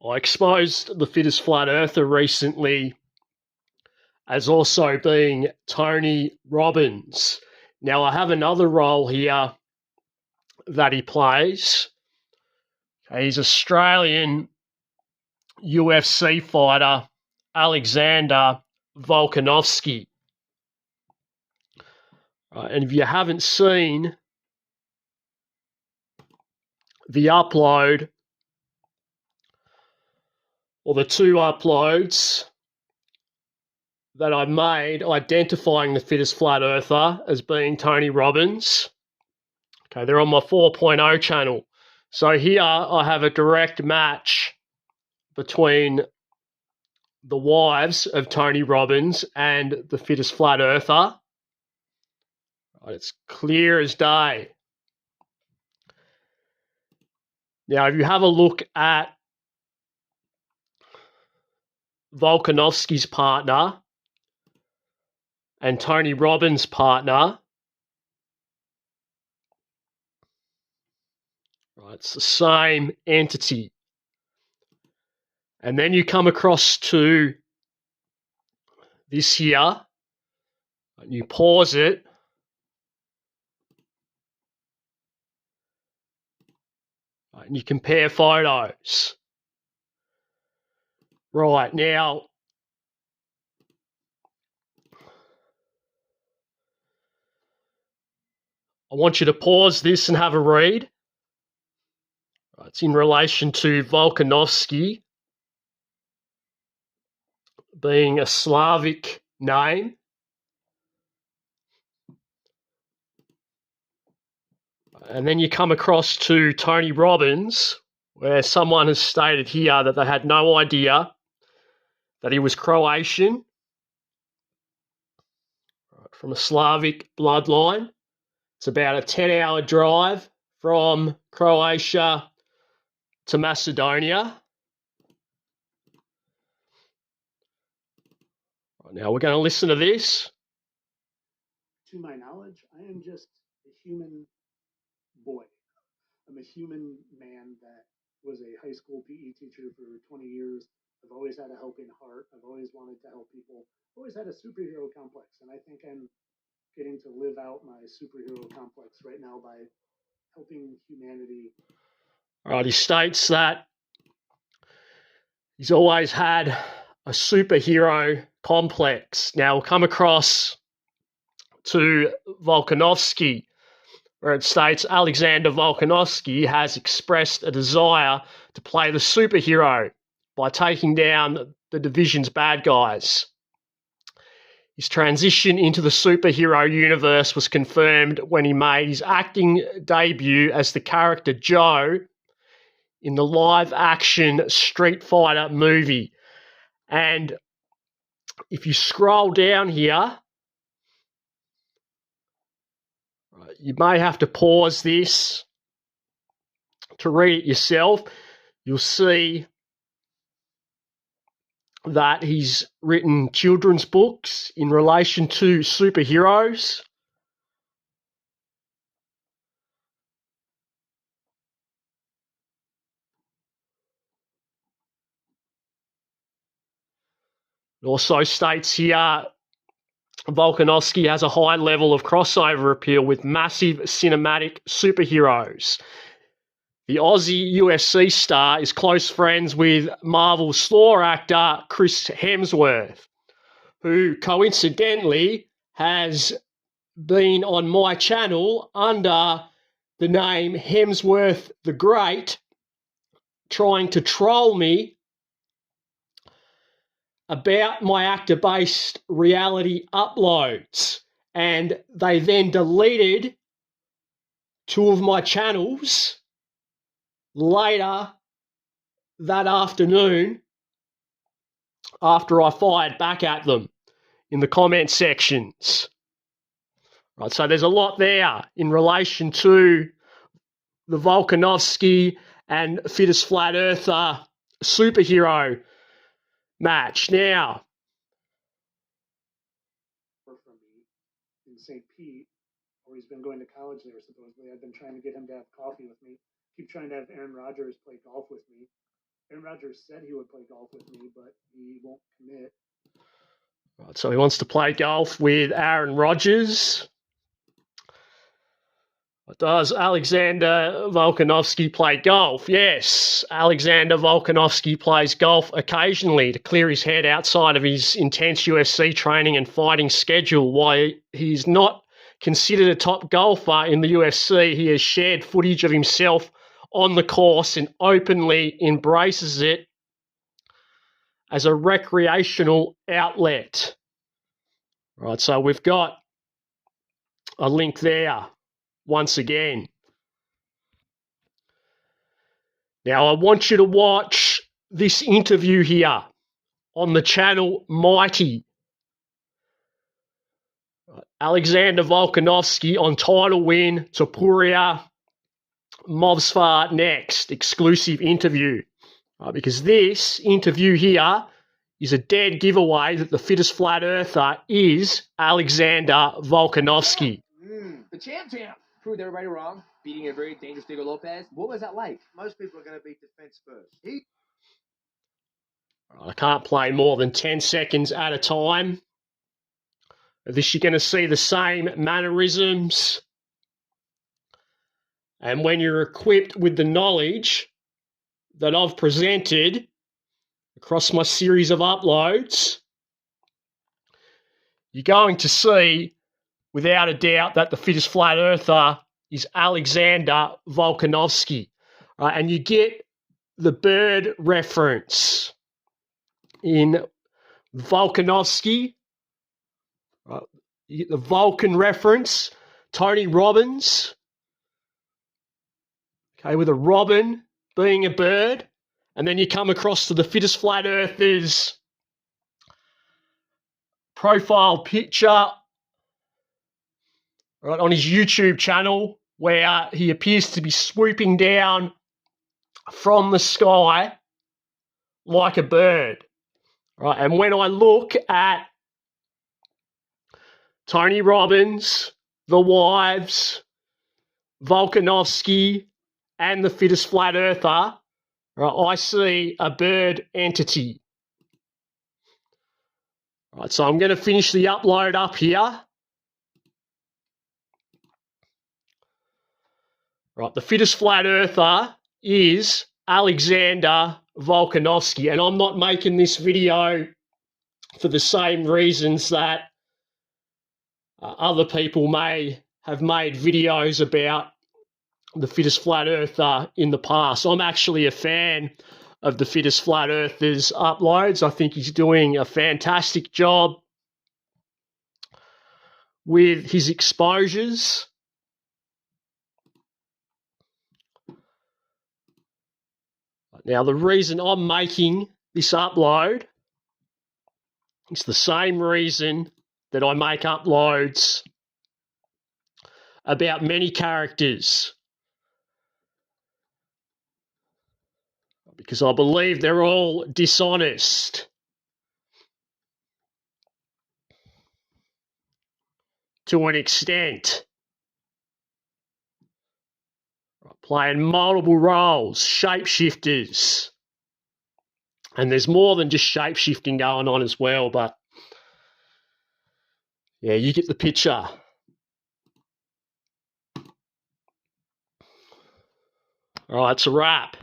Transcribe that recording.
I exposed the fittest flat earther recently as also being Tony Robbins. Now, I have another role here that he plays. He's Australian UFC fighter Alexander Volkanovski. And if you haven't seen the upload or the two uploads that I made identifying the fittest flat earther as being Tony Robbins, okay, they're on my 4.0 channel. So here I have a direct match between the wives of Tony Robbins and the fittest flat earther. It's clear as day. Now, if you have a look at Volkanovski's partner and Tony Robbins' partner, right, it's the same entity. And then you come across to this here, and you pause it, and you compare photos. Right, now, I want you to pause this and have a read. It's in relation to Volkanovski being a Slavic name. And then you come across to Tony Robbins, where someone has stated here that they had no idea that he was Croatian, from a Slavic bloodline. It's about a 10-hour drive from Croatia to Macedonia. Now we're going to listen to this. To my knowledge, I am just a human boy. I'm a human man that was a high school PE teacher for 20 years. I've always had a helping heart. I've always wanted to help people. I've always had a superhero complex, and I think I'm getting to live out my superhero complex right now by helping humanity. All right, he states that he's always had a superhero complex. Now we'll come across to Volkanovski, where it states Alexander Volkanovski has expressed a desire to play the superhero by taking down the division's bad guys. His transition into the superhero universe was confirmed when he made his acting debut as the character Joe in the live-action Street Fighter movie. And if you scroll down here, you may have to pause this to read it yourself. You'll see that he's written children's books in relation to superheroes. It also states here Volkanovski has a high level of crossover appeal with massive cinematic superheroes. The Aussie UFC star is close friends with Marvel's Thor actor Chris Hemsworth, who coincidentally has been on my channel under the name Hemsworth the Great, trying to troll me about my actor-based reality uploads. And they then deleted two of my channels later that afternoon after I fired back at them in the comment sections. Right, so there's a lot there in relation to the Volkanovski and fittest flat earther superhero match. Now, From me in St. Pete, or he's been going to college there supposedly. I've been trying to get him to have coffee with me. Keep trying to have Aaron Rodgers play golf with me. Aaron Roger said he would play golf with me, but he won't commit. Right, so he wants to play golf with Aaron Rodgers. Does Alexander Volkanovski play golf? Yes, Alexander Volkanovski plays golf occasionally to clear his head outside of his intense UFC training and fighting schedule. While he's not considered a top golfer in the UFC, he has shared footage of himself on the course and openly embraces it as a recreational outlet. Right, so we've got a link there once again. Now, I want you to watch this interview here on the channel Mighty. Alexander Volkanovski on title win, Topuria Movsar next. Exclusive interview. Because this interview here is a dead giveaway that the fittest flat earther is Alexander Volkanovski. The champ proved everybody wrong, beating a very dangerous Diego Lopez. What was that like? Most people are going to beat defense first. I can't play more than 10 seconds at a time. This you're going to see the same mannerisms. And when you're equipped with the knowledge that I've presented across my series of uploads, you're going to see, without a doubt, that the fittest flat earther is Alexander Volkanovski. And you get the bird reference in Volkanovski. You get the Vulcan reference, Tony Robbins. Okay, with a robin being a bird. And then you come across to the fittest flat earther's profile picture, right, on his YouTube channel, where he appears to be swooping down from the sky like a bird. Right, and when I look at Tony Robbins, the wives, Volkanovski, and the fittest flat earther, right, I see a bird entity. Right, so I'm going to finish the upload up here. Right, the fittest flat earther is Alexander Volkanovski, and I'm not making this video for the same reasons that other people may have made videos about the fittest flat earther in the past. I'm actually a fan of the fittest flat earther's uploads. I think he's doing a fantastic job with his exposures. Now, the reason I'm making this upload is the same reason that I make uploads about many characters, because I believe they're all dishonest. To an extent. Playing multiple roles, shapeshifters. And there's more than just shapeshifting going on as well, but yeah, you get the picture. All right, it's a wrap.